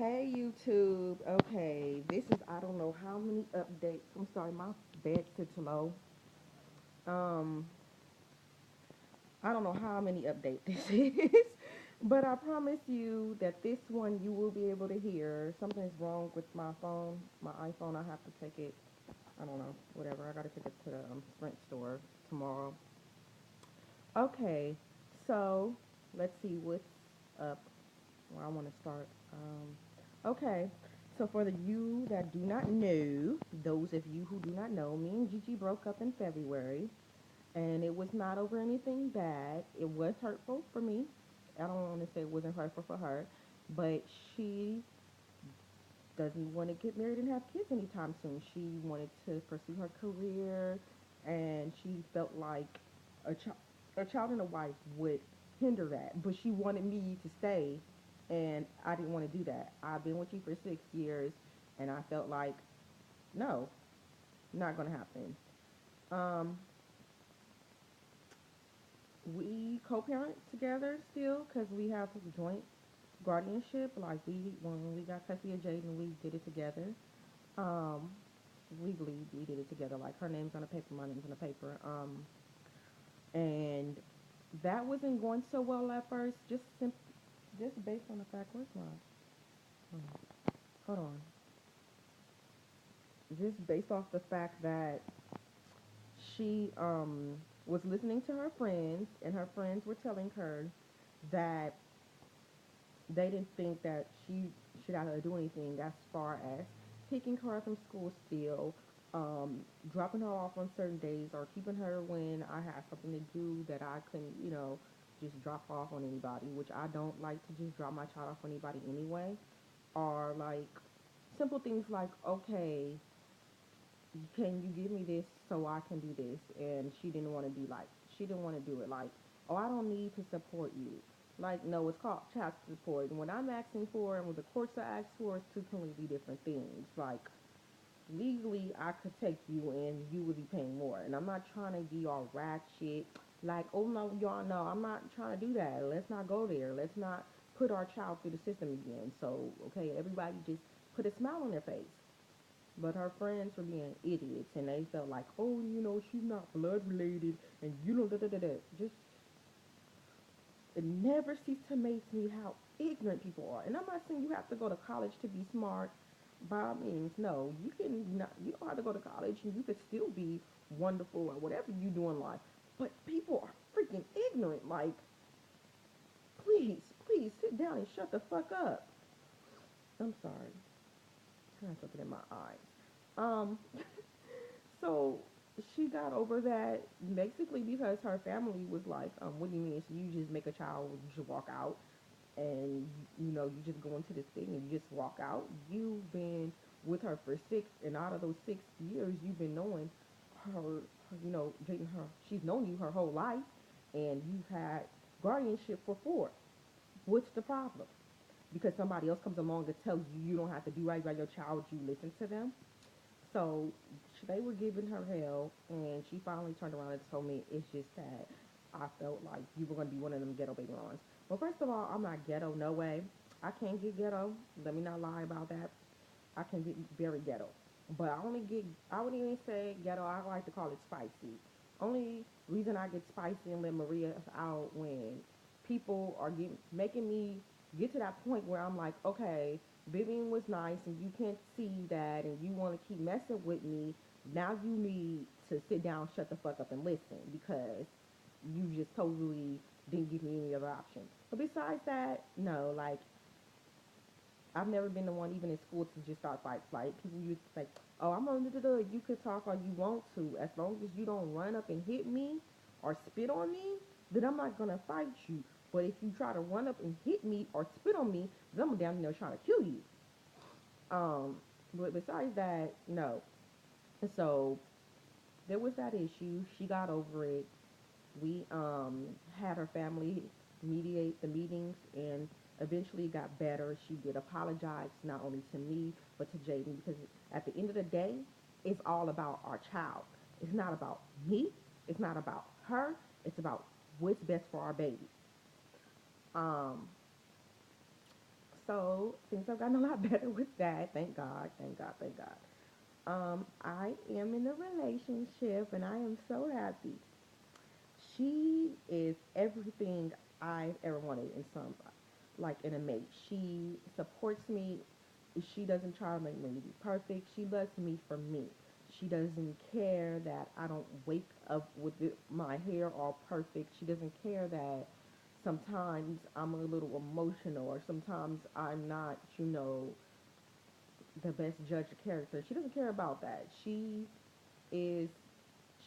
Hey YouTube. Okay, this is I don't know how many updates. I'm sorry, my bed sits low. Um, I don't know how many update this is, but I promise you that this one you will be able to hear. Something's wrong with my phone, my iPhone. I have to take it. I don't know, whatever. I gotta take it to the Sprint store tomorrow. Okay, so let's see what's up. Where I want to start. Okay, so for the you that do not know, those of you who do not know, me and Gigi broke up in February, and it was not over anything bad. It was hurtful for me. I don't want to say it wasn't hurtful for her, but she doesn't want to get married and have kids anytime soon. She wanted to pursue her career, and she felt like a, ch- a child and a wife would hinder that. But she wanted me to stay, and I didn't want to do that. I've been with you for 6 years, and I felt like, no, not going to happen. Um, we co-parent together still because we have joint guardianship. Like when we got custody of Jaden, we did it together. Um, Legally we did it together. Like her name's on the paper, my name's on the paper. And that wasn't going so well at first. Just based on the fact. Where's my? Hold on. Just based off the fact that she was listening to her friends, and her friends were telling her that they didn't think that she should have to do anything as far as picking her up from school still, dropping her off on certain days, or keeping her when I had something to do that I couldn't, just drop off on anybody, which I don't like to just drop my child off on anybody anyway. Or like simple things like, okay, can you give me this so I can do this? And she didn't want to be like, she didn't want to do it like, oh, I don't need to support you. Like, no, it's called child support. And what I'm asking for and what the courts are asking for is two completely different things. Like, legally, I could take you and you would be paying more. And I'm not trying to be all ratchet. Like, oh no, y'all know, I'm not trying to do that. Let's not go there. Let's not put our child through the system again. So, okay, everybody just put a smile on their face. But her friends were being idiots, and they felt like, oh, she's not blood related, and you know, da da da da. Just it never ceases to amaze me how ignorant people are. And I'm not saying you have to go to college to be smart. By all means, no, you can not. You don't have to go to college, and you could still be wonderful or whatever you do in life. But people are freaking ignorant. Like, please, please sit down and shut the fuck up. I'm sorry. I have something in my eyes. Um, So she got over that basically because her family was like, what do you mean? So you just make a child, you should walk out, and you just go into this thing and you just walk out. You've been with her for six, and out of those 6 years, you've been knowing Jaden, her, she's known you her whole life, and you've had guardianship for four. What's the problem? Because somebody else comes along and tells you you don't have to do right by your child, you listen to them. So they were giving her hell, and she finally turned around and told me it's just that I felt like you were going to be one of them ghetto baby mamas. Well, first of all, I'm not ghetto, no way. I can't get ghetto. Let me not lie about that. I can get very ghetto. But I wouldn't even say ghetto, I like to call it spicy. Only reason I get spicy and let Maria out when people are making me get to that point where I'm like, okay, Vivian was nice and you can't see that and you want to keep messing with me. Now you need to sit down, shut the fuck up and listen because you just totally didn't give me any other option. But besides that, no, like I've never been the one, even in school, to just start fights. Like people used to say, "Oh, I'm on the you could talk all you want to, as long as you don't run up and hit me or spit on me, then I'm not gonna fight you. But if you try to run up and hit me or spit on me, then I'm down there trying to kill you." Um, but besides that, no. And so there was that issue. She got over it. We had her family mediate the meetings and eventually got better. She did apologize not only to me but to Jaden because at the end of the day, it's all about our child. It's not about me. It's not about her. It's about what's best for our baby. Um, So things have gotten a lot better with that. Thank God. Thank God. Thank God. I am in a relationship and I am so happy. She is everything I've ever wanted in some, like in a mate. She supports me. She doesn't try to make me be perfect. She loves me for me. She doesn't care that I don't wake up with my hair all perfect. She doesn't care that sometimes I'm a little emotional or sometimes I'm not, the best judge of character. She doesn't care about that. Is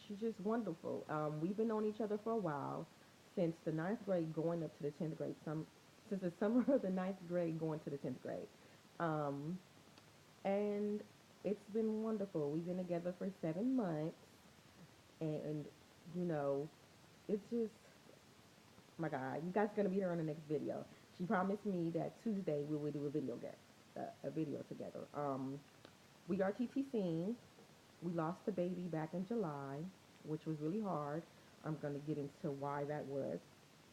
she's just wonderful. We've been on each other for a while, since the ninth grade going up to the 10th grade. Since the summer of the ninth grade going to the 10th grade, um, and it's been wonderful. We've been together for 7 months, and you know, it's just my God. You guys gonna be here on the next video. She promised me that Tuesday we will do a video together. We are TTCing. We lost the baby back in July, which was really hard. I'm gonna get into why that was.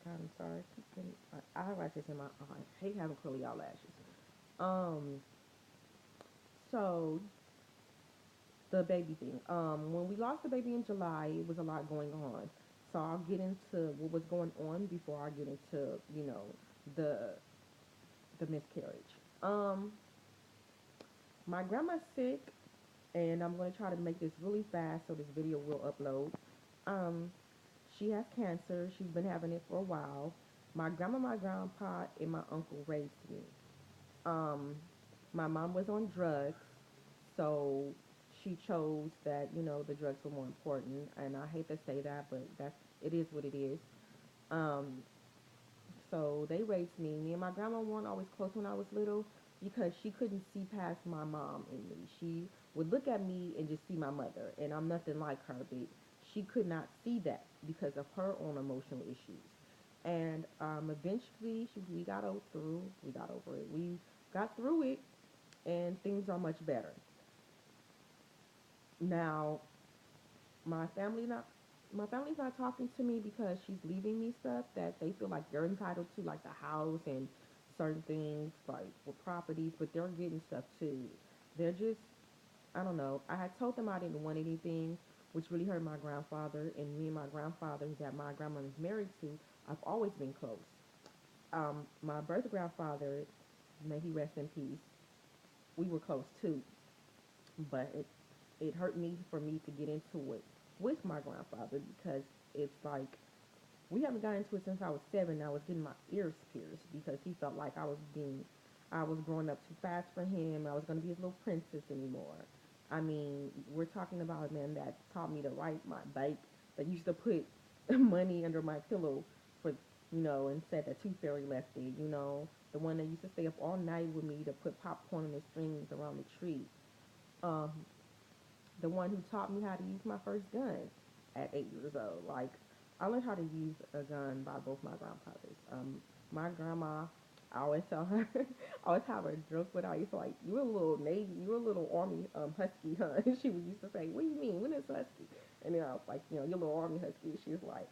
God, I'm sorry. I keep getting eyelashes in my eye. I hate having curly eyelashes. Um, so the baby thing. When we lost the baby in July, it was a lot going on. So I'll get into what was going on before I get into, the the miscarriage. Um, my grandma's sick, and I'm gonna try to make this really fast so this video will upload. Um, She has cancer. She's been having it for a while. My grandma, my grandpa, and my uncle raised me. Um, my mom was on drugs, so she chose that the drugs were more important. And I hate to say that, but it is what it is. Um, so they raised me. Me and my grandma weren't always close when I was little because she couldn't see past my mom in me. She would look at me and just see my mother, and I'm nothing like her, but she could not see that because of her own emotional issues. And eventually, we got over it. We got through it, and things are much better now. My family not my family's not talking to me because she's leaving me stuff that they feel like they're entitled to, like the house and certain things like with properties, but they're getting stuff too. They're just, I don't know. I had told them I didn't want anything, which really hurt my grandfather, and me and my grandfather, that my grandma is married to, I've always been close. My birth grandfather, may he rest in peace, we were close too, but it hurt me for me to get into it with my grandfather because it's like we haven't gotten into it since I was 7. I was getting my ears pierced because he felt like I was growing up too fast for him. I was going to be his little princess anymore. I mean, we're talking about a man that taught me to ride my bike, that used to put money under my pillow for, and said that Tooth Fairy left it, the one that used to stay up all night with me to put popcorn in the strings around the tree. Um, the one who taught me how to use my first gun at 8 years old. Like, I learned how to use a gun by both my grandfathers. My grandma, I always tell her, I always have a joke with her. I used to like, you're a little army husky, huh? And she would used to say, what do you mean? When is husky? And then I was like, you're a little army husky. She was like,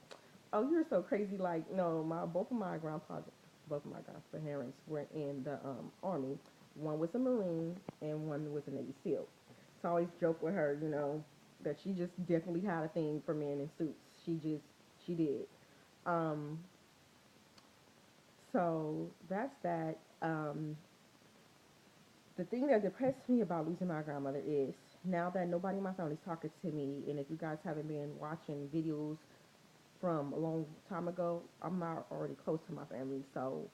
oh, you're so crazy. Like, no, both of my grandparents were in the army. One was a Marine and one was a Navy SEAL. So I always joke with her, that she just definitely had a thing for men in suits. She did. Um, so that's that. The thing that depressed me about losing my grandmother is now that nobody in my family is talking to me, and if you guys haven't been watching videos from a long time ago, I'm not already close to my family, so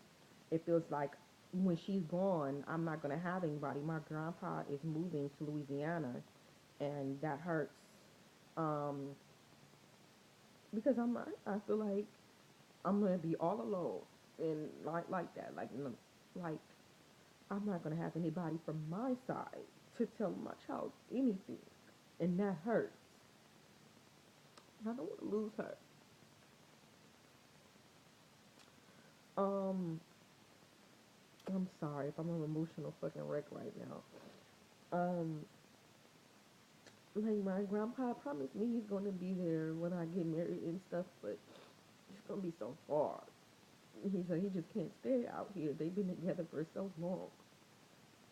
it feels like when she's gone, I'm not gonna have anybody. My grandpa is moving to Louisiana, and that hurts. Um, because I feel like I'm gonna be all alone, and like that, like I'm not gonna have anybody from my side to tell my child anything, and that hurts. I don't want to lose her. Um, I'm sorry if I'm an emotional fucking wreck right now. Like my grandpa promised me he's gonna be there when I get married and stuff, but it's gonna be so hard. He said he just can't stay out here. They've been together for so long,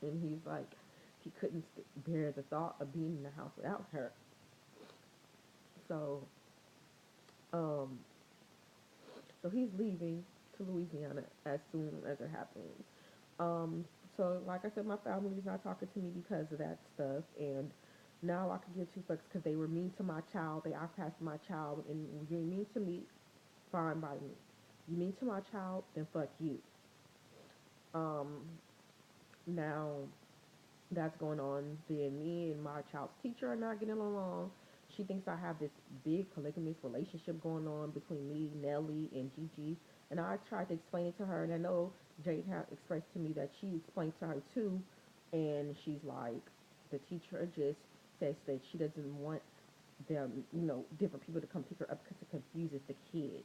and he's like, he couldn't bear the thought of being in the house without her. So, um, so he's leaving to Louisiana as soon as it happens. Um, so like I said, my family's not talking to me because of that stuff, and now I can give two fucks because they were mean to my child. They outcast my child, and you're mean to me, fine by me. You mean to my child, then fuck you. Um, now that's going on. Then me and my child's teacher are not getting along. She thinks I have this big polygamous relationship going on between me, Nelly, and Gigi. And I tried to explain it to her, and I know Jade had expressed to me that she explained to her too. And she's like, the teacher just says that she doesn't want them, different people to come pick her up because it confuses the kids.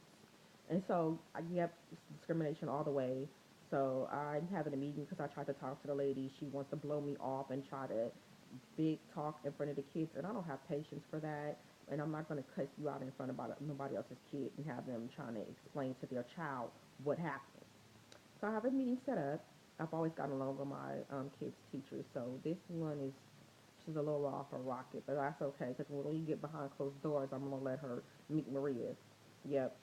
And so, yep, it's discrimination all the way. So I'm having a meeting because I tried to talk to the lady. She wants to blow me off and try to big talk in front of the kids, and I don't have patience for that. And I'm not going to cuss you out in front of nobody else's kid and have them trying to explain to their child what happened. So I have a meeting set up. I've always gotten along with my kids' teachers, so this one is she's a little off her rocket, but that's okay because when you get behind closed doors, I'm gonna let her meet Maria. Yep,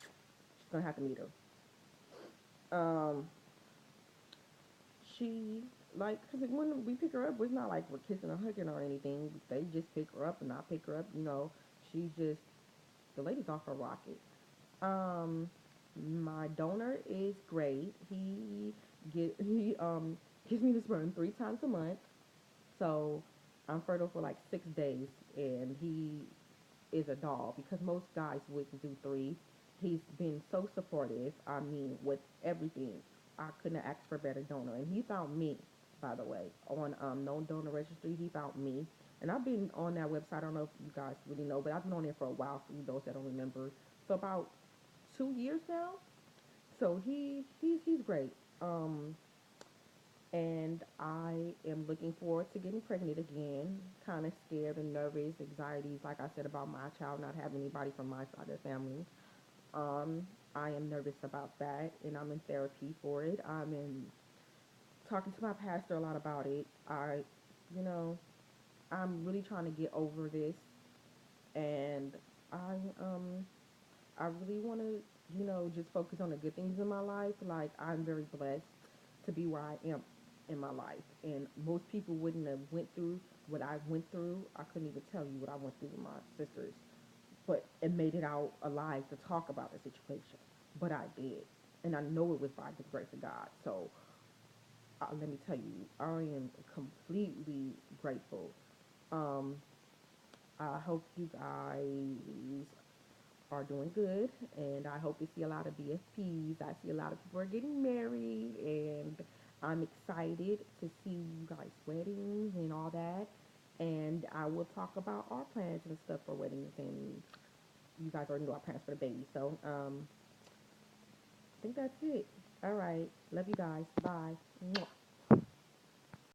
she's gonna have to meet her. She like because when we pick her up, it's not like we're kissing or hugging or anything. They just pick her up and I pick her up. She's just the lady's off her rocket. Um, my donor is great. He gives me the sperm 3 times a month, so I'm fertile for like 6 days, and he is a doll because most guys wouldn't do three. He's been so supportive. I mean, with everything, I couldn't ask for a better donor, and he found me. By the way, on known donor registry, he found me, and I've been on that website. I don't know if you guys really know, but I've been on there for a while. For you those that don't remember, so about 2 years now. So he's great. And I am looking forward to getting pregnant again. Kind of scared and nervous, anxieties, like I said, about my child not having anybody from my side of the family. Um, I am nervous about that, and I'm in therapy for it. I'm in talking to my pastor a lot about it. You know, I'm really trying to get over this, and I um, I really want to, just focus on the good things in my life. Like I'm very blessed to be where I am in my life, and most people wouldn't have went through what I went through. I couldn't even tell you what I went through with my sisters, but it made it out alive to talk about the situation. But I did, and I know it was by the grace of God. So let me tell you, I am completely grateful. Um, I hope you guys are doing good, and I hope to see a lot of BFPs. I see a lot of people are getting married, and I'm excited to see you guys' weddings and all that. And I will talk about our plans and stuff for weddings, and you guys already know our plans for the baby. So I think that's it. All right, love you guys. Bye. Mwah.